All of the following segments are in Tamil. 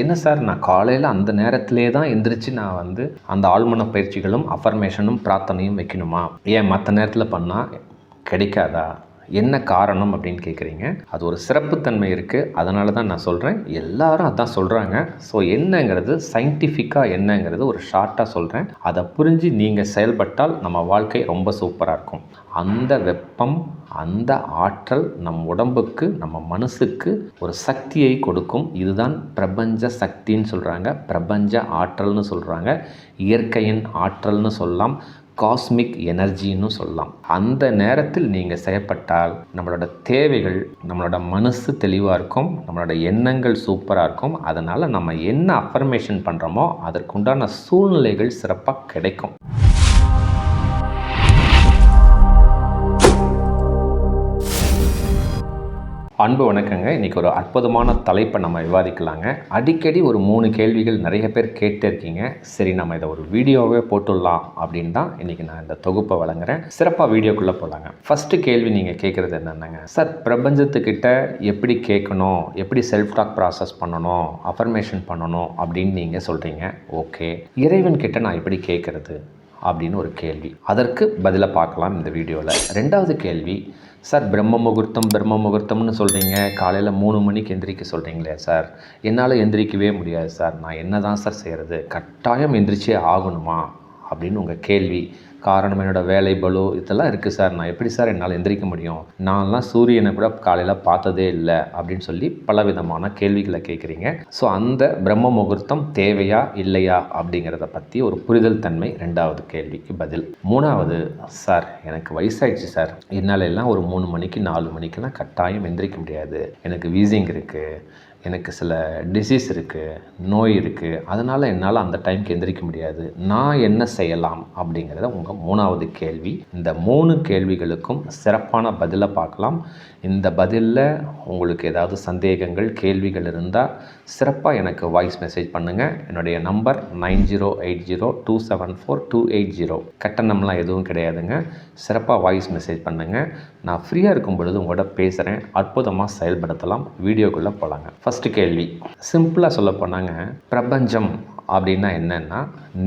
என்ன சார் நான் காலையில் அந்த நேரத்திலே தான் எந்திரிச்சு நான் அந்த ஆழ்மன பயிற்சிகளும் அஃபர்மேஷனும் பிரார்த்தனையும் வைக்கணுமா? ஏன் மற்ற நேரத்தில் பண்ணால் கிடைக்காதா? என்ன காரணம் அப்படின்னு கேட்குறீங்க. அது ஒரு சிறப்புத்தன்மை இருக்குது. அதனால தான் நான் சொல்கிறேன். எல்லாரும் அதான் சொல்கிறாங்க. ஸோ என்னங்கிறது சயின்டிஃபிக்காக என்னங்கிறது ஒரு ஷார்ட்டாக சொல்கிறேன். அதை புரிஞ்சு நீங்கள் செயல்பட்டால் நம்ம வாழ்க்கை ரொம்ப சூப்பராக இருக்கும். அந்த வெப்பம், அந்த ஆற்றல் நம் உடம்புக்கு, நம்ம மனசுக்கு ஒரு சக்தியை கொடுக்கும். இதுதான் பிரபஞ்ச சக்தின்னு சொல்கிறாங்க, பிரபஞ்ச ஆற்றல்னு சொல்கிறாங்க, இயற்கையின் ஆற்றல்னு சொல்லலாம், காஸ்மிக் எனர்ஜின்னு சொல்லலாம். அந்த நேரத்தில் நீங்கள் செயல்பட்டால் நம்மளோட தேவைகள், நம்மளோட மனசு தெளிவாக இருக்கும், நம்மளோட எண்ணங்கள் சூப்பராக இருக்கும். அதனால் நம்ம என்ன அஃபர்மேஷன் பண்ணுறோமோ அதற்குண்டான சூழ்நிலைகள் சிறப்பாக கிடைக்கும். அன்பு வணக்கங்க. இன்றைக்கி ஒரு அற்புதமான தலைப்பை நம்ம விவாதிக்கலாங்க. அடிக்கடி ஒரு 3 கேள்விகள் நிறைய பேர் கேட்டே இருக்கீங்க. சரி, நம்ம இதை ஒரு வீடியோவே போட்டுடலாம் அப்படின்னு தான் இன்றைக்கி நான் இந்த தொகுப்பை வழங்குறேன். சிறப்பாக வீடியோக்குள்ளே போகலாங்க. ஃபஸ்ட்டு கேள்வி நீங்கள் கேட்குறது என்னென்னங்க, சார் பிரபஞ்சத்துக்கிட்ட எப்படி கேட்கணும், எப்படி செல்ஃப் டாக் ப்ராசஸ் பண்ணணும், அஃபர்மேஷன் பண்ணணும் அப்படின்னு நீங்கள் சொல்கிறீங்க. ஓகே, இறைவன்கிட்ட நான் எப்படி கேட்குறது அப்படின்னு ஒரு கேள்வி. அதற்கு பதிலாக பார்க்கலாம் இந்த வீடியோவில். 2வது கேள்வி, சார் பிரம்ம முகூர்த்தம்னு சொல்கிறீங்க, காலையில் 3 மணிக்கு எந்திரிக்க சொல்கிறீங்களே சார், என்னால் எந்திரிக்கவே முடியாது சார், நான் என்ன தான் சார் செய்கிறது, கட்டாயம் எந்திரிச்சே ஆகணுமா அப்படின்னு உங்கள் கேள்வி. காரணம் என்னோடய வேலை பளு இதெல்லாம் இருக்குது சார், நான் எப்படி சார் என்னால் எந்திரிக்க முடியும், நான்லாம் சூரியனை கூட காலையில் பார்த்ததே இல்லை அப்படின்னு சொல்லி பலவிதமான கேள்விகளை கேட்குறீங்க. ஸோ அந்த பிரம்ம முகூர்த்தம் தேவையா இல்லையா அப்படிங்கிறத பற்றி ஒரு புரிதல் தன்மை 2வது கேள்விக்கு பதில். 3வது, சார் எனக்கு வயசாயிடுச்சு சார், என்னால் எல்லாம் ஒரு 3 மணிக்கு 4 மணிக்கெல்லாம் கட்டாயம் எந்திரிக்க முடியாது, எனக்கு வீசிங் இருக்குது, எனக்கு சில டிசீஸ் இருக்குது, நோய் இருக்குது, அதனால் என்னால் அந்த டைமுக்கு எந்திரிக்க முடியாது, நான் என்ன செய்யலாம் அப்படிங்கிறத உங்கள் 3வது கேள்வி. இந்த 3 கேள்விகளுக்கும் சிறப்பான பதிலை பார்க்கலாம். இந்த பதிலில் உங்களுக்கு ஏதாவது சந்தேகங்கள், கேள்விகள் இருந்தால் சிறப்பாக எனக்கு வாய்ஸ் மெசேஜ் பண்ணுங்கள். என்னுடைய நம்பர் 9080274280. கட்டணம்லாம் எதுவும் கிடையாதுங்க. சிறப்பாக வாய்ஸ் மெசேஜ் பண்ணுங்கள். நான் ஃப்ரீயாக இருக்கும் பொழுது உங்களோட பேசுகிறேன். அற்புதமாக செயல்படுத்தலாம். வீடியோக்குள்ளே போகலாங்க. ஃபஸ்ட்டு கேள்வி, சிம்பிளாக சொல்ல போனாங்க, பிரபஞ்சம் அப்படின்னா என்னென்னா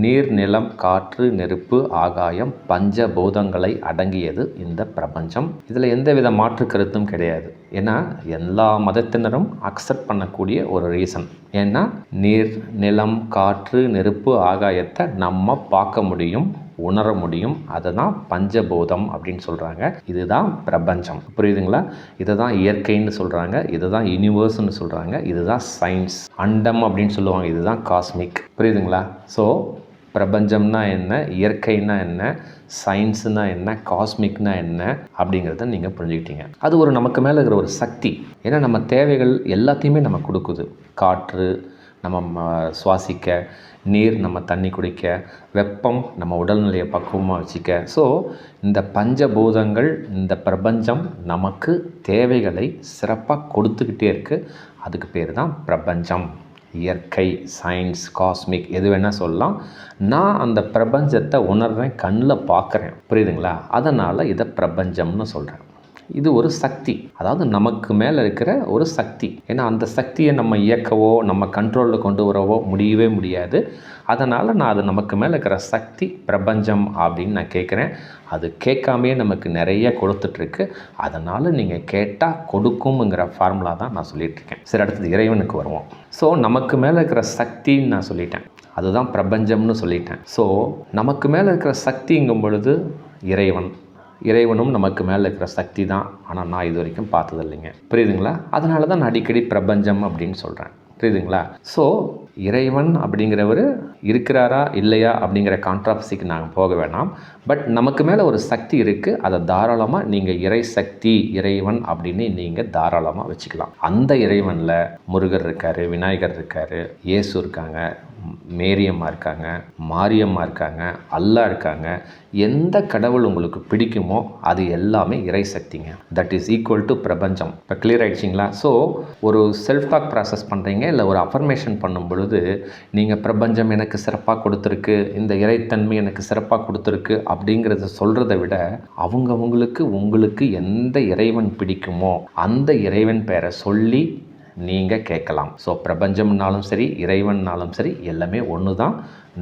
நீர், நிலம், காற்று, நெருப்பு, ஆகாயம், பஞ்சபூதங்களை அடங்கியது இந்த பிரபஞ்சம். இதில் எந்தவித மாற்று கருத்தும் கிடையாது. ஏன்னா எல்லா மதத்தினரும் அக்செப்ட் பண்ணக்கூடிய ஒரு ரீசன். ஏன்னா நீர், நிலம், காற்று, நெருப்பு, ஆகாயத்தை நம்ம பார்க்க முடியும், உணர முடியும். அதுதான் பஞ்சபூதம் அப்படின்னு சொல்கிறாங்க. இதுதான் பிரபஞ்சம். புரியுதுங்களா? இதை தான் இயற்கைன்னு சொல்கிறாங்க, இதுதான் யூனிவர்ஸ்னு சொல்கிறாங்க, இதுதான் சயின்ஸ், அண்டம் அப்படின்னு சொல்லுவாங்க, இதுதான் காஸ்மிக். புரியுதுங்களா? ஸோ பிரபஞ்சம்னா என்ன, இயற்கைனா என்ன, சயின்ஸுனா என்ன, காஸ்மிக்னா என்ன அப்படிங்கிறத நீங்கள் புரிஞ்சுக்கிட்டீங்க. அது ஒரு நமக்கு மேலே இருக்கிற ஒரு சக்தி. ஏன்னா நம்ம தேவைகள் எல்லாத்தையுமே நம்ம கொடுக்குது. காற்று நம்ம சுவாசிக்க, நீர் நம்ம தண்ணி குடிக்க, வெப்பம் நம்ம உடல்நிலையை பக்குவமாக வச்சுக்க. ஸோ இந்த பஞ்சபூதங்கள், இந்த பிரபஞ்சம் நமக்கு தேவைகளை சிறப்பாக கொடுத்துக்கிட்டே இருக்குது. அதுக்கு பேர் தான் பிரபஞ்சம், இயற்கை, சயின்ஸ், காஸ்மிக், எது வேணால் சொல்லலாம். நான் அந்த பிரபஞ்சத்தை உணர்றேன், கண்ணில் பார்க்குறேன். புரியுதுங்களா? அதனால் இதை பிரபஞ்சம்னு சொல்கிறேன். இது ஒரு சக்தி, அதாவது நமக்கு மேலே இருக்கிற ஒரு சக்தி. ஏன்னா அந்த சக்தியை நம்ம இயக்கவோ நம்ம கண்ட்ரோலில் கொண்டு வரவோ முடியவே முடியாது. அதனால் நான் அது நமக்கு மேலே இருக்கிற சக்தி பிரபஞ்சம் அப்படின்னு நான் கேட்குறேன். அது கேட்காமையே நமக்கு நிறைய கொடுத்துட்ருக்கு. அதனால் நீங்கள் கேட்டால் கொடுக்கும்ங்கிற ஃபார்முலா தான் நான் சொல்லிகிட்ருக்கேன். சரி, அடுத்தது இறைவனுக்கு வருவோம். ஸோ நமக்கு மேலே இருக்கிற சக்தின்னு நான் சொல்லிட்டேன், அதுதான் பிரபஞ்சம்னு சொல்லிட்டேன். ஸோ நமக்கு மேலே இருக்கிற சக்திங்கும் பொழுது இறைவனும் நமக்கு மேலே இருக்கிற சக்தி தான். ஆனால் நான் இது வரைக்கும் பார்த்ததில்லைங்க. புரியுதுங்களா? அதனால தான் நான் அடிக்கடி பிரபஞ்சம் அப்படின்னு சொல்கிறேன். புரியுதுங்களா? ஸோ இறைவன் அப்படிங்கிறவர் இருக்கிறாரா இல்லையா அப்படிங்கிற கான்ட்ராவர்சிக்கு நாங்கள் போக வேணாம். பட் நமக்கு மேலே ஒரு சக்தி இருக்குது. அதை தாராளமாக நீங்கள் இறை சக்தி, இறைவன் அப்படின்னு நீங்கள் தாராளமாக வச்சுக்கலாம். அந்த இறைவனில் முருகர் இருக்கார், விநாயகர் இருக்கார், இயேசு இருக்காங்க, மேரியம்மா இருக்காங்க, மாரியம்மா இருக்காங்க, அல்லா இருக்காங்க. எந்த கடவுள் உங்களுக்கு பிடிக்குமோ அது எல்லாமே இறை சக்திங்க. தட் இஸ் ஈக்குவல் டு பிரபஞ்சம். இப்போ கிளியர் ஆகிடுச்சிங்களா? ஸோ ஒரு செல்ஃப் டாக் ப்ராசஸ் பண்ணுறீங்க, இல்லை ஒரு அஃபர்மேஷன் பண்ணும் பொழுது நீங்கள் பிரபஞ்சம் எனக்கு சிறப்பாக கொடுத்துருக்கு, இந்த இறைத்தன்மை எனக்கு சிறப்பாக கொடுத்துருக்கு அப்படிங்கிறத சொல்கிறத விட உங்களுக்கு எந்த இறைவன் பிடிக்குமோ அந்த இறைவன் பேரை சொல்லி நீங்கள் கேட்கலாம். ஸோ பிரபஞ்சம்னாலும் சரி, இறைவன்னாலும் சரி, எல்லாமே ஒன்று தான்.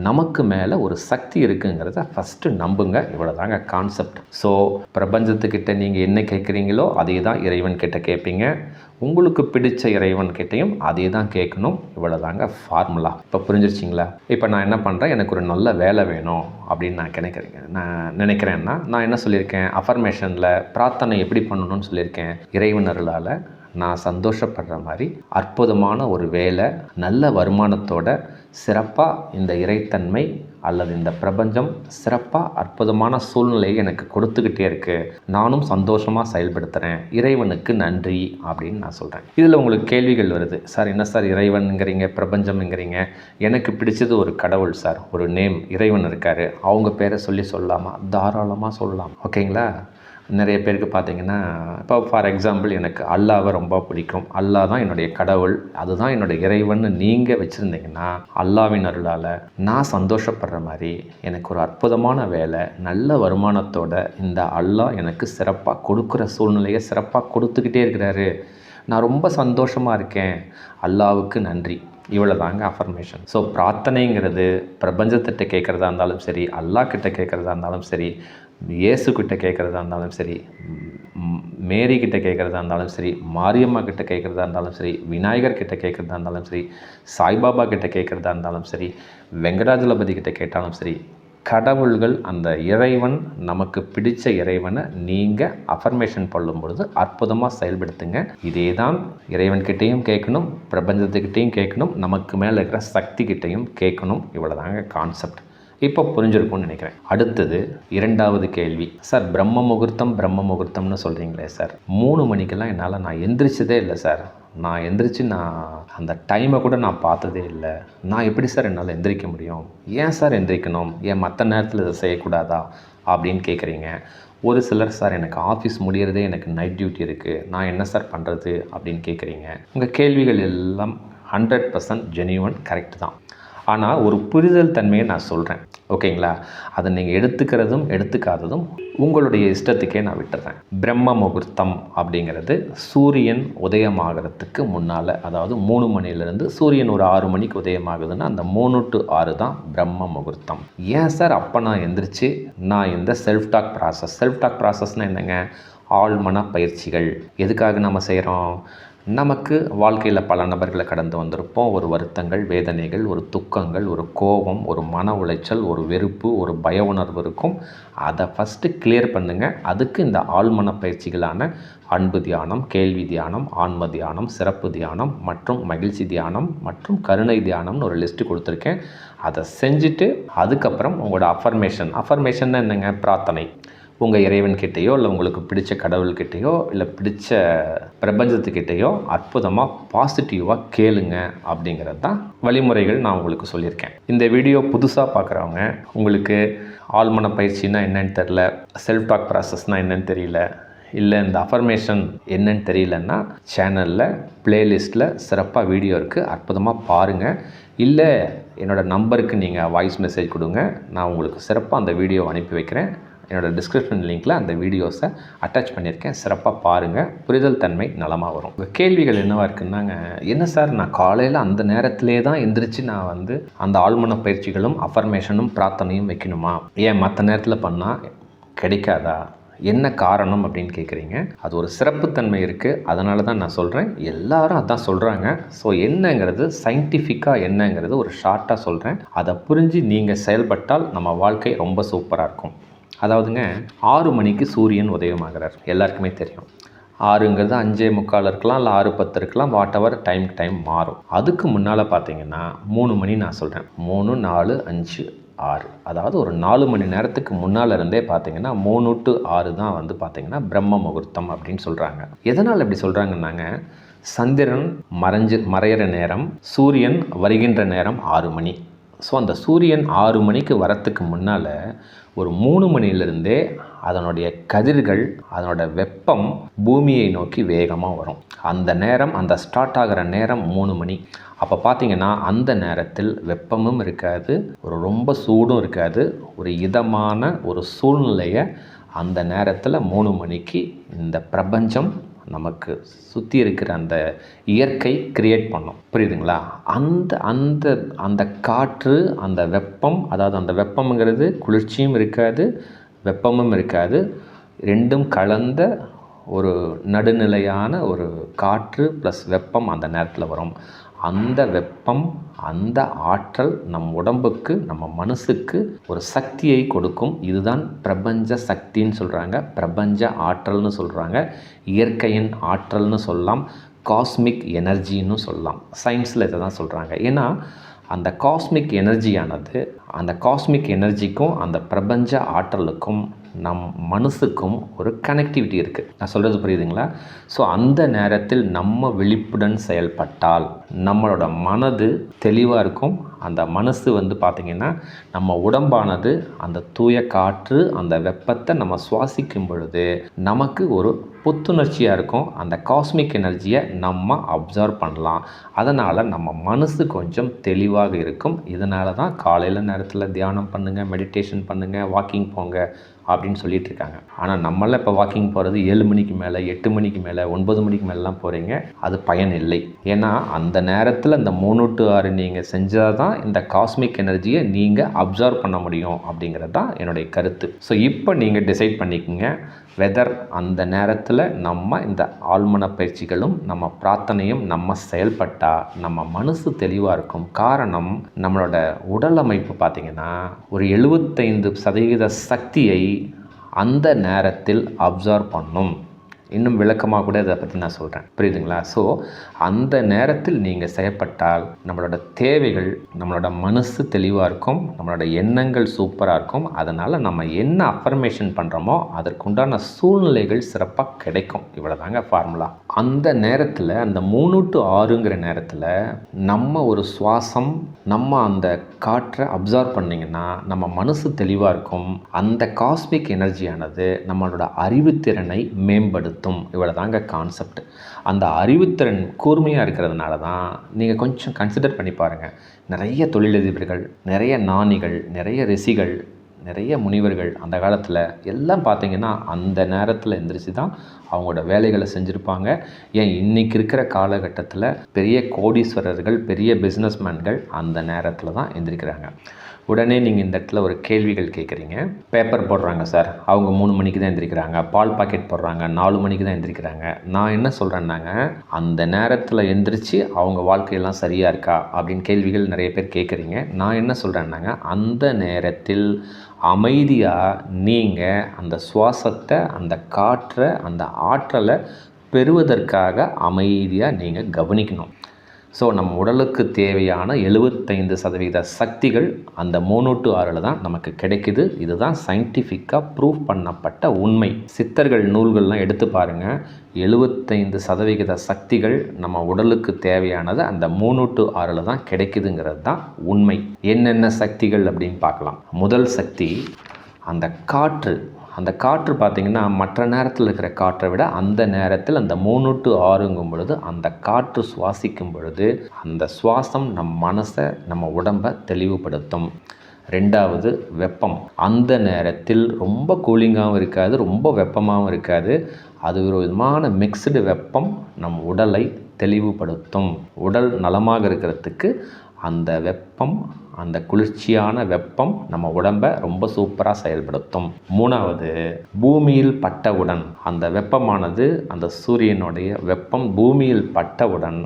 நமக்கு மேலே ஒரு சக்தி இருக்குங்கிறத ஃபஸ்ட்டு நம்புங்க. இவ்வளோதாங்க கான்செப்ட். ஸோ பிரபஞ்சத்துக்கிட்ட நீங்கள் என்ன கேட்குறீங்களோ அதே தான் இறைவன் கிட்ட கேட்பீங்க. உங்களுக்கு பிடிச்ச இறைவன் கிட்டையும் அதே தான் கேட்கணும். இவ்வளோதாங்க ஃபார்முலா. இப்போ புரிஞ்சிருச்சிங்களா? இப்போ நான் என்ன பண்ணுறேன், எனக்கு ஒரு நல்ல வேலை வேணும் அப்படின்னு நான் நினைக்கிறேன்னா நான் என்ன சொல்லியிருக்கேன், அஃபர்மேஷனில் பிரார்த்தனை எப்படி பண்ணணும்னு சொல்லியிருக்கேன். இறைவன் அருளால் நான் சந்தோஷப்படுற மாதிரி அற்புதமான ஒரு வேலை, நல்ல வருமானத்தோட சிறப்பாக இந்த இறைத்தன்மை அல்லது இந்த பிரபஞ்சம் சிறப்பாக அற்புதமான சூழ்நிலையை எனக்கு கொடுத்துக்கிட்டே இருக்குது. நானும் சந்தோஷமாக செயல்படுத்துகிறேன். இறைவனுக்கு நன்றி அப்படின்னு நான் சொல்கிறேன். இதில் உங்களுக்கு கேள்விகள் வருது. சார் என்ன சார் இறைவனுங்கிறீங்க, பிரபஞ்சம்ங்கிறீங்க, எனக்கு பிடிச்சது ஒரு கடவுள் சார், ஒரு நேம் இறைவன் இருக்கார், அவங்க பேரை சொல்லலாமா? தாராளமாக சொல்லலாம். ஓகேங்களா? நிறைய பேருக்கு பார்த்தீங்கன்னா, இப்போ ஃபார் எக்ஸாம்பிள் எனக்கு அல்லாவை ரொம்ப பிடிக்கும். அல்லா தான் என்னுடைய கடவுள், அதுதான் என்னுடைய இறைவன் நீங்கள் வச்சுருந்தீங்கன்னா, அல்லாவின் அருளால் நான் சந்தோஷப்படுற மாதிரி எனக்கு ஒரு அற்புதமான வேலை, நல்ல வருமானத்தோட இந்த அல்லா எனக்கு சிறப்பாக கொடுக்குற சூழ்நிலையை சிறப்பாக கொடுத்துக்கிட்டே இருக்கிறாரு. நான் ரொம்ப சந்தோஷமாக இருக்கேன், அல்லாவுக்கு நன்றி. இவ்வளோ தாங்க அஃபர்மேஷன். ஸோ பிரார்த்தனைங்கிறது பிரபஞ்சத்திட்ட கேட்குறதா இருந்தாலும் சரி, அல்லா கிட்ட கேட்குறதா இருந்தாலும் சரி, இயேசு கிட்ட கேட்குறதா இருந்தாலும் சரி, மேரி கிட்ட கேட்குறதா இருந்தாலும் சரி, மாரியம்மா கிட்ட கேட்குறதா இருந்தாலும் சரி, விநாயகர் கிட்ட கேட்குறதா இருந்தாலும் சரி, சாய்பாபா கிட்ட கேட்குறதா இருந்தாலும் சரி, வெங்கடாஜலபதி கிட்ட கேட்டாலும் சரி, கடவுள்கள் அந்த இறைவன் நமக்கு பிடிச்ச இறைவனை நீங்கள் அஃபர்மேஷன் பண்ணும் பொழுது அற்புதமாக செயல்படுத்துங்க. இதே தான் இறைவன்கிட்டையும் கேட்கணும், பிரபஞ்சத்துக்கிட்டையும் கேட்கணும், நமக்கு மேலே இருக்கிற சக்தி கிட்டையும் கேட்கணும். இவ்வளோதாங்க கான்செப்ட். இப்போ புரிஞ்சிருக்கும்னு நினைக்கிறேன். அடுத்தது 2வது கேள்வி. சார் பிரம்ம முகூர்த்தம்னு சொல்கிறீங்களே சார், 3 மணிக்கெல்லாம் நான் எந்திரிச்சதே இல்லை சார். நான் எந்திரிச்சு அந்த டைமை கூட நான் பார்த்ததே இல்லை. நான் எப்படி சார் என்னால் எந்திரிக்க முடியும்? ஏன் சார் எந்திரிக்கணும்? ஏன் மற்ற நேரத்தில் இதை செய்யக்கூடாதா அப்படின்னு கேட்குறீங்க. ஒரு சிலர் சார் எனக்கு ஆஃபீஸ் முடியறதே எனக்கு நைட் டியூட்டி இருக்குது, நான் என்ன சார் பண்ணுறது அப்படின்னு கேட்குறீங்க. உங்கள் கேள்விகள் எல்லாம் 100% ஜென்யூன், கரெக்ட் தான். ஆனால் ஒரு புரிதல் தன்மையை நான் சொல்கிறேன். ஓகேங்களா? அதை நீங்கள் எடுத்துக்கிறதும் எடுத்துக்காததும் உங்களுடைய இஷ்டத்துக்கே நான் விட்டுறேன். பிரம்ம முகூர்த்தம் அப்படிங்கிறது சூரியன் உதயமாகிறதுக்கு முன்னால், அதாவது 3 மணிலேருந்து சூரியன் ஒரு 6 மணிக்கு உதயமாகுதுன்னா அந்த 3 to 6 தான் பிரம்ம முகூர்த்தம். ஏன் சார் அப்போ நான் எந்திரிச்சு நான் இந்த செல்ஃப் டாக் ப்ராசஸ்னால் என்னங்க? ஆழ்மன பயிற்சிகள். எதுக்காக நம்ம செய்கிறோம்? நமக்கு வாழ்க்கையில் பல நபர்களை கடந்து வந்திருப்போம். ஒரு வருத்தங்கள், வேதனைகள், ஒரு துக்கங்கள், ஒரு கோபம், ஒரு மன உளைச்சல், ஒரு வெறுப்பு, ஒரு பய உணர்வு இருக்கும். அதை ஃபஸ்ட்டு கிளியர் பண்ணுங்கள். அதுக்கு இந்த ஆழ்மன பயிற்சிகளான அன்பு தியானம், கேள்வி தியானம், ஆன்ம தியானம், சிறப்பு தியானம் மற்றும் மகிழ்ச்சி தியானம் மற்றும் கருணை தியானம்னு ஒரு லிஸ்ட்டு கொடுத்துருக்கேன். அதை செஞ்சுட்டு அதுக்கப்புறம் உங்களோட அஃபர்மேஷன் என்னங்க? பிரார்த்தனை. உங்கள் இறைவன்கிட்டையோ இல்லை உங்களுக்கு பிடிச்ச கடவுள்கிட்டையோ இல்லை பிடிச்ச பிரபஞ்சத்துக்கிட்டையோ அற்புதமாக பாசிட்டிவாக கேளுங்க. அப்படிங்கிறது தான் வழிமுறைகள் நான் உங்களுக்கு சொல்லியிருக்கேன். இந்த வீடியோ புதுசாக பார்க்குறவங்க, உங்களுக்கு ஆழ்மன பயிற்சின்னா என்னென்னு தெரில, செல்ஃப் டாக் ப்ராசஸ்னால் என்னென்னு தெரியல, இல்லை இந்த அஃபர்மேஷன் என்னன்னு தெரியலன்னா சேனலில் ப்ளேலிஸ்ட்டில் சிறப்பாக வீடியோ இருக்குது, அற்புதமாக பாருங்கள். இல்லை என்னோடய நம்பருக்கு நீங்கள் வாய்ஸ் மெசேஜ் கொடுங்க, நான் உங்களுக்கு சிறப்பாக அந்த வீடியோ அனுப்பி வைக்கிறேன். என்னோடய டிஸ்கிரிப்ஷன் லிங்க்கில் அந்த வீடியோஸை அட்டாச் பண்ணியிருக்கேன். சிறப்பாக பாருங்கள். புரிதல் தன்மை நலமாக வரும். உங்கள் கேள்விகள் என்னவாக இருக்குன்னாங்க, என்ன சார் நான் காலையில் அந்த நேரத்திலே தான் எந்திரிச்சு நான் அந்த ஆழ்மன பயிற்சிகளும் அஃபர்மேஷனும் பிரார்த்தனையும் வைக்கணுமா? ஏன் மற்ற நேரத்தில் பண்ணால் கிடைக்காதா? என்ன காரணம் அப்படின்னு கேட்குறீங்க. அது ஒரு சிறப்புத்தன்மை இருக்குது, அதனால தான் நான் சொல்கிறேன். எல்லாரும் அதான் சொல்கிறாங்க. ஸோ என்னங்கிறது சயின்டிஃபிக்காக என்னங்கிறது ஒரு ஷார்ட்டாக சொல்கிறேன். அதை புரிஞ்சு நீங்கள் செயல்பட்டால் நம்ம வாழ்க்கை ரொம்ப சூப்பராக இருக்கும். அதாவதுங்க 6 மணிக்கு சூரியன் உதயமாகிறார், எல்லாருக்குமே தெரியும். 6ங்கிறது 5:45 இருக்கலாம், இல்லை 6:10 இருக்கலாம், வாட் எவர் டைம் மாறும். அதுக்கு முன்னால் பார்த்தீங்கன்னா 3 மணி நான் சொல்கிறேன். 3, 4, 5, 6, அதாவது ஒரு 4 மணி நேரத்துக்கு முன்னால் இருந்தே பார்த்தீங்கன்னா 3 to 6 தான் பார்த்தீங்கன்னா பிரம்ம முகூர்த்தம் அப்படின்னு சொல்கிறாங்க. எதனால் இப்படி சொல்கிறாங்கன்னாங்க, சந்திரன் மறையிற நேரம், சூரியன் வருகின்ற நேரம் 6 மணி. ஸோ அந்த சூரியன் 6 மணிக்கு வரத்துக்கு முன்னால் ஒரு 3 மணிலிருந்தே அதனுடைய கதிர்கள், அதனோட வெப்பம் பூமியை நோக்கி வேகமாக வரும். அந்த நேரம், அந்த ஸ்டார்ட் ஆகிற நேரம் 3 மணி. அப்போ பார்த்தீங்கன்னா அந்த நேரத்தில் வெப்பமும் இருக்காது, ஒரு ரொம்ப சூடும் இருக்காது, ஒரு இதமான ஒரு சூழ்நிலையை அந்த நேரத்தில் 3 மணிக்கு இந்த பிரபஞ்சம் நமக்கு சுற்றி இருக்கிற அந்த இயற்கை கிரியேட் பண்ணும். புரியுதுங்களா? அந்த அந்த அந்த காற்று, அந்த வெப்பம், அதாவது அந்த வெப்பம்ங்கிறது குளிர்ச்சியும் இருக்காது, வெப்பமும் இருக்காது, ரெண்டும் கலந்த ஒரு நடுநிலையான ஒரு காற்று ப்ளஸ் வெப்பம் அந்த நேரத்தில் வரும். அந்த வெப்பம், அந்த ஆற்றல் நம் உடம்புக்கு, நம்ம மனசுக்கு ஒரு சக்தியை கொடுக்கும். இதுதான் பிரபஞ்ச சக்தின்னு சொல்கிறாங்க, பிரபஞ்ச ஆற்றல்னு சொல்கிறாங்க, இயற்கையின் ஆற்றல்னு சொல்லலாம், காஸ்மிக் எனர்ஜின்னு சொல்லலாம். சயின்ஸில் இதை தான் சொல்கிறாங்க. ஏன்னா அந்த காஸ்மிக் எனர்ஜியானது, அந்த காஸ்மிக் எனர்ஜிக்கும் அந்த பிரபஞ்ச ஆற்றலுக்கும் நம் மனசுக்கும் ஒரு கனெக்டிவிட்டி இருக்குது. நான் சொல்கிறது புரியுதுங்களா? ஸோ அந்த நேரத்தில் நம்ம விழிப்புடன் செயல்பட்டால் நம்மளோட மனது தெளிவாக இருக்கும். அந்த மனசு பார்த்திங்கன்னா நம்ம உடம்பானது அந்த தூய காற்று, அந்த வெப்பத்தை நம்ம சுவாசிக்கும் பொழுது நமக்கு ஒரு புத்துணர்ச்சியாக இருக்கும். அந்த காஸ்மிக் எனர்ஜியை நம்ம அப்சர்வ் பண்ணலாம். அதனால் நம்ம மனசு கொஞ்சம் தெளிவாக இருக்கும். இதனால தான் காலையில் நேரத்தில் தியானம் பண்ணுங்கள், மெடிடேஷன் பண்ணுங்கள், வாக்கிங் போங்க அப்படின்னு சொல்லிட்டு இருக்காங்க. ஆனால் நம்மளாம் இப்போ வாக்கிங் போகிறது 7 மணிக்கு மேலே, 8 மணிக்கு மேலே, 9 மணிக்கு மேலெலாம் போகிறீங்க. அது பயன் இல்லை. ஏன்னா அந்த நேரத்தில் இந்த 3 to 6 நீங்கள் செஞ்சால் தான் இந்த காஸ்மிக் எனர்ஜியை நீங்கள் அப்சர்வ் பண்ண முடியும் அப்படிங்கிறது தான் என்னுடைய கருத்து. ஸோ இப்போ நீங்கள் டிசைட் பண்ணிக்கோங்க வெதர் அந்த நேரத்தில் நம்ம இந்த ஆழ்மன பயிற்சிகளும் நம்ம பிரார்த்தனையும் நம்ம செயல்பட்டால் நம்ம மனசு தெளிவாக இருக்கும். காரணம், நம்மளோட உடல் அமைப்பு பார்த்திங்கன்னா ஒரு 75% சக்தியை அந்த நேரத்தில் அப்சர்வ் பண்ணும். இன்னும் விளக்கமாக கூட இதை பற்றி நான் சொல்கிறேன். புரியுதுங்களா? ஸோ அந்த நேரத்தில் நீங்கள் செயல்பட்டால் நம்மளோட தேவைகள், நம்மளோட மனசு தெளிவாக இருக்கும், நம்மளோட எண்ணங்கள் சூப்பராக இருக்கும். அதனால் நம்ம என்ன அஃபர்மேஷன் பண்ணுறோமோ அதற்குண்டான சூழ்நிலைகள் சிறப்பாக கிடைக்கும். இவ்வளோ தாங்க ஃபார்முலா. அந்த நேரத்தில், அந்த 3 to 6ங்கிற நேரத்தில் நம்ம ஒரு சுவாசம், நம்ம அந்த காற்றை அப்சர்வ் பண்ணிங்கன்னா நம்ம மனசு தெளிவாக இருக்கும். அந்த காஸ்மிக் எனர்ஜியானது நம்மளோட அறிவுத்திறனை மேம்படுத்தும். இவ்வளோ தாங்க கான்செப்ட். அந்த அறிவுத்திறன் கூர்மையாக இருக்கிறதுனால தான் நீங்கள் கொஞ்சம் கன்சிடர் பண்ணி பாருங்கள். நிறைய தொழிலதிபர்கள், நிறைய ஞானிகள், நிறைய ரிஷிகள், நிறைய முனிவர்கள் அந்த காலத்தில் எல்லாம் பார்த்திங்கன்னா அந்த நேரத்தில் எந்திரிச்சு தான் அவங்களோட வேலைகளை செஞ்சுருப்பாங்க. ஏன் இன்றைக்கி இருக்கிற காலகட்டத்தில் பெரிய கோடீஸ்வரர்கள், பெரிய பிஸ்னஸ்மேன்கள் அந்த நேரத்தில் தான் எந்திரிக்கிறாங்க. உடனே நீங்கள் இந்த இடத்துல ஒரு கேள்விகள் கேட்குறீங்க. பேப்பர் போடுறாங்க சார், அவங்க 3 மணிக்கு தான் எந்திரிக்கிறாங்க. பால் பாக்கெட் போடுறாங்க, 4 மணிக்கு தான் எந்திரிக்கிறாங்க. நான் என்ன சொல்கிறேன்னாங்க, அந்த நேரத்தில் எந்திரிச்சு அவங்க வாழ்க்கையெல்லாம் சரியாக இருக்கா அப்படின்னு கேள்விகள் நிறைய பேர் கேட்குறீங்க. நான் என்ன சொல்கிறேன்னாங்க, அந்த நேரத்தில் அமைதியாக நீங்கள் அந்த சுவாசத்தை, அந்த காற்றை, அந்த ஆற்றலை பெறுவதற்காக அமைதியாக நீங்கள் கவனிக்கணும். ஸோ நம்ம உடலுக்கு தேவையான 75% சக்திகள் அந்த 3 to 6 தான் நமக்கு கிடைக்குது. இதுதான் சயின்டிஃபிக்காக ப்ரூவ் பண்ணப்பட்ட உண்மை. சித்தர்கள் நூல்கள்லாம் எடுத்து பாருங்கள். 75% சக்திகள் நம்ம உடலுக்கு தேவையானது அந்த 3 to 6 தான் கிடைக்குதுங்கிறது தான் உண்மை. என்னென்ன சக்திகள் அப்படின்னு பார்க்கலாம். முதல் சக்தி அந்த காற்று. அந்த காற்று பார்த்திங்கன்னா மற்ற நேரத்தில் இருக்கிற காற்றை விட அந்த நேரத்தில் அந்த 3 to 6ங்கும் பொழுது அந்த காற்று சுவாசிக்கும் பொழுது அந்த சுவாசம் நம் மனசை, நம்ம உடம்பை தெளிவுபடுத்தும். 2வது வெப்பம். அந்த நேரத்தில் ரொம்ப கூலிங்காகவும் இருக்காது, ரொம்ப வெப்பமாகவும் இருக்காது. அது ஒரு விதமான மிக்ஸ்டு வெப்பம் நம் உடலை தெளிவுபடுத்தும். உடல் நலமாக இருக்கிறதுக்கு அந்த வெப்பம், அந்த குளிர்ச்சியான வெப்பம் நம்ம உடம்பை ரொம்ப சூப்பராக செயல்படுத்தும். 3வது பூமியில் பட்டவுடன் அந்த வெப்பமானது, அந்த சூரியனுடைய வெப்பம் பூமியில் பட்டவுடன்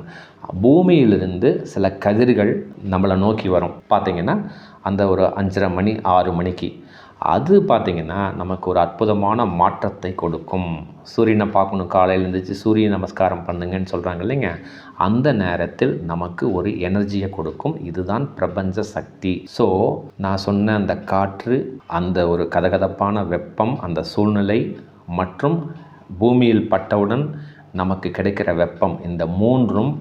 பூமியிலிருந்து சில கதிர்கள் நம்மளை நோக்கி வரும். பார்த்திங்கன்னா அந்த ஒரு 5:30 மணி 6 மணிக்கு அது பார்த்திங்கன்னா நமக்கு ஒரு அற்புதமான மாற்றத்தை கொடுக்கும். சூரியனை பார்க்கணும், காலையில் இருந்துச்சு சூரிய நமஸ்காரம் பண்ணுங்கன்னு சொல்கிறாங்க இல்லைங்க, அந்த நேரத்தில் நமக்கு ஒரு எனர்ஜியை கொடுக்கும். இதுதான் பிரபஞ்ச சக்தி. ஸோ நான் சொன்ன அந்த காற்று, அந்த ஒரு கதகதப்பான வெப்பம், அந்த சூழ்நிலை மற்றும் பூமியில் பட்டவுடன் நமக்கு கிடைக்கிற வெப்பம், இந்த 3ம்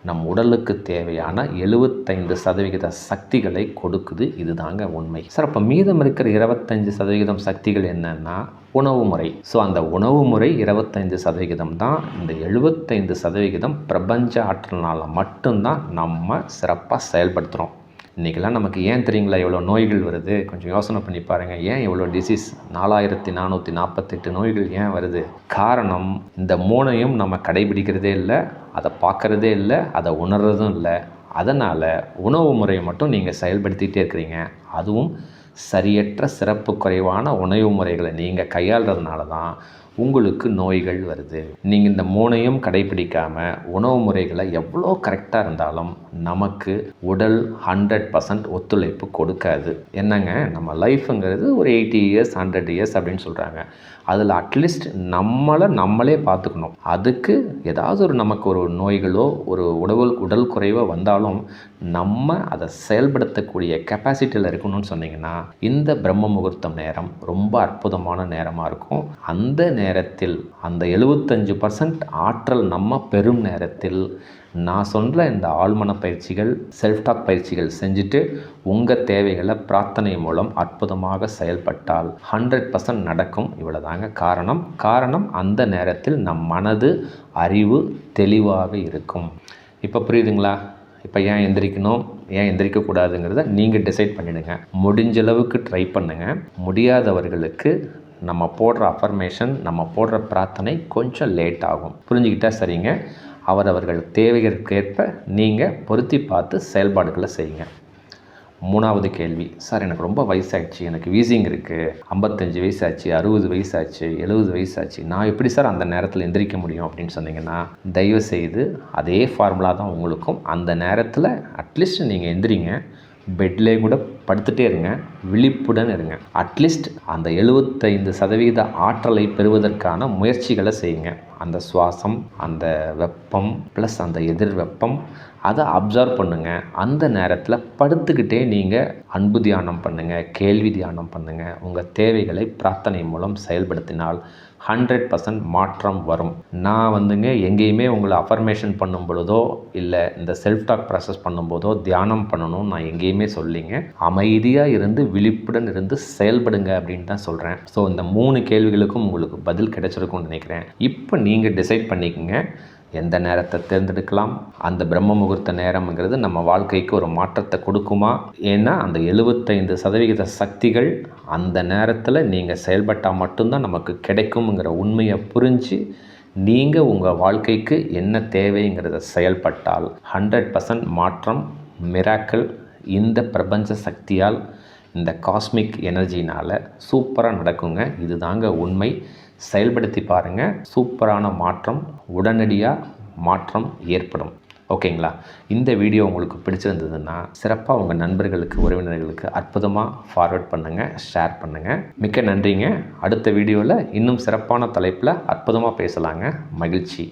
நம் உடலுக்கு தேவையான 75% சக்திகளை கொடுக்குது. இதுதாங்க உண்மை. சார், அப்போ மீதம் இருக்கிற 25% சக்திகள் என்னன்னா உணவு முறை. ஸோ அந்த உணவு முறை 25% தான். இந்த 75% பிரபஞ்ச ஆற்றல்னால் மட்டும்தான் நம்ம சிறப்பாக செயல்படுத்துகிறோம். இன்றைக்கெல்லாம் நமக்கு ஏன் தெரியுங்களா இவ்வளோ நோய்கள் வருது? கொஞ்சம் யோசனை பண்ணி பாருங்கள். ஏன் இவ்வளோ டிசீஸ் 4448 நோய்கள் ஏன் வருது? காரணம் இந்த 3ஐயும் நம்ம கடைபிடிக்கிறதே இல்லை, அதை பார்க்குறதே இல்லை, அதை உணர்றதும் இல்லை. அதனால் உணவு முறையை மட்டும் நீங்கள் செயல்படுத்திகிட்டே இருக்கிறீங்க. அதுவும் சரியற்ற சிறப்பு குறைவான உணவு முறைகளை நீங்கள் கையாளுறதுனால தான் உங்களுக்கு நோய்கள் வருது. நீங்கள் இந்த 3ஐயும் கடைபிடிக்காமல் உணவு முறைகளை எவ்வளோ கரெக்டாக இருந்தாலும் நமக்கு உடல் 100% ஒத்துழைப்பு கொடுக்காது. என்னங்க, நம்ம லைஃப்புங்கிறது ஒரு 80 இயர்ஸ் 100 இயர்ஸ் அப்படின்னு சொல்கிறாங்க. அதில் அட்லீஸ்ட் நம்மளே பார்த்துக்கணும். அதுக்கு ஏதாவது நமக்கு ஒரு நோய்களோ ஒரு உடல் குறைவோ வந்தாலும் நம்ம அதை செயல்படுத்தக்கூடிய கெப்பாசிட்டியில் இருக்கணும்னு சொன்னீங்கன்னா இந்த பிரம்ம முகூர்த்தம் நேரம் ரொம்ப அற்புதமான நேரமாக இருக்கும். அந்த நேரத்தில் அந்த 75% ஆற்றல் நம்ம பெறும் நேரத்தில் நான் சொல்கிற இந்த ஆழ்மன பயிற்சிகள், செல்ஃப் டாக் பயிற்சிகள் செஞ்சுட்டு உங்கள் தேவைகளை பிரார்த்தனை மூலம் அற்புதமாக செயல்பட்டால் 100% நடக்கும். இவ்வளோதாங்க காரணம் அந்த நேரத்தில் நம் மனது அறிவு தெளிவாக இருக்கும். இப்போ புரியுதுங்களா? இப்போ ஏன் எந்திரிக்கணும், ஏன் எந்திரிக்கக்கூடாதுங்கிறத நீங்கள் டிசைட் பண்ணிடுங்க. முடிஞ்ச அளவுக்கு ட்ரை பண்ணுங்கள். முடியாதவர்களுக்கு நம்ம போடுற அஃபர்மேஷன், நம்ம போடுற பிரார்த்தனை கொஞ்சம் லேட் ஆகும். புரிஞ்சுக்கிட்டா சரிங்க. அவரவர்கள் தேவைகளுக்கேற்ப நீங்கள் பொருத்தி பார்த்து செயல்பாடுகளை செய்யுங்க. 3வது கேள்வி, சார் எனக்கு ரொம்ப வயசாகிடுச்சு, எனக்கு வீசிங் இருக்குது, 55 வயசாச்சு, 60 வயசாச்சு, 70 வயசாச்சு, நான் எப்படி சார் அந்த நேரத்தில் எந்திரிக்க முடியும் அப்படின்னு சொன்னீங்கன்னா தயவுசெய்து அதே ஃபார்முலா தான் உங்களுக்கும். அந்த நேரத்தில் அட்லீஸ்ட் நீங்கள் எந்திரிங்க. பெட்லேயே கூட படுத்துகிட்டே இருங்க, விழிப்புடன் இருங்க. அட்லீஸ்ட் அந்த 75% ஆற்றலை பெறுவதற்கான முயற்சிகளை செய்யுங்க. அந்த சுவாசம், அந்த வெப்பம் ப்ளஸ் அந்த எதிர் வெப்பம் அதை அப்சர்வ் பண்ணுங்கள். அந்த நேரத்தில் படுத்துக்கிட்டே நீங்கள் அன்பு தியானம் பண்ணுங்கள், கேள்வி தியானம் பண்ணுங்கள். உங்கள் தேவைகளை பிரார்த்தனை மூலம் செயல்படுத்தினால் 100% மாற்றம் வரும். நான் எங்கேயுமே உங்களை அஃபர்மேஷன் பண்ணும் பொழுதோ இல்லை இந்த செல்ஃப் டாக் ப்ராசஸ் பண்ணும்போதோ தியானம் பண்ணணும் நான் எங்கேயுமே சொல்லிங்க. அமைதியாக இருந்து விழிப்புடன் இருந்து செயல்படுங்க அப்படின்னு தான் சொல்கிறேன். ஸோ இந்த 3 கேள்விகளுக்கும் உங்களுக்கு பதில் கிடைச்சிருக்கும்னு நினைக்கிறேன். இப்போ நீங்கள் டிசைட் பண்ணிக்கங்க எந்த நேரத்தை தேர்ந்தெடுக்கலாம். அந்த பிரம்ம முகூர்த்த நேரம்ங்கிறது நம்ம வாழ்க்கைக்கு ஒரு மாற்றத்தை கொடுக்குமா? ஏன்னா அந்த 75% சக்திகள் அந்த நேரத்தில் நீங்கள் செயல்பட்டால் மட்டும்தான் நமக்கு கிடைக்குங்கிற உண்மையை புரிஞ்சு நீங்கள் உங்கள் வாழ்க்கைக்கு என்ன தேவைங்கிறத செயல்பட்டால் 100% மாற்றம், மிராக்கிள் இந்த பிரபஞ்ச சக்தியால், இந்த காஸ்மிக் எனர்ஜினால் சூப்பராக நடக்குங்க. இதுதாங்க உண்மை. செயல்படுத்தி பாருங்கள். சூப்பரான மாற்றம், உடனடியாக மாற்றம் ஏற்படும். ஓகேங்களா? இந்த வீடியோ உங்களுக்கு பிடிச்சிருந்ததுன்னா சிறப்பாக உங்கள் நண்பர்களுக்கு, உறவினர்களுக்கு அற்புதமாக ஃபார்வர்ட் பண்ணுங்கள், ஷேர் பண்ணுங்கள். மிக்க நன்றிங்க. அடுத்த வீடியோவில் இன்னும் சிறப்பான தலைப்பில் அற்புதமாக பேசலாங்க. மகிழ்ச்சி.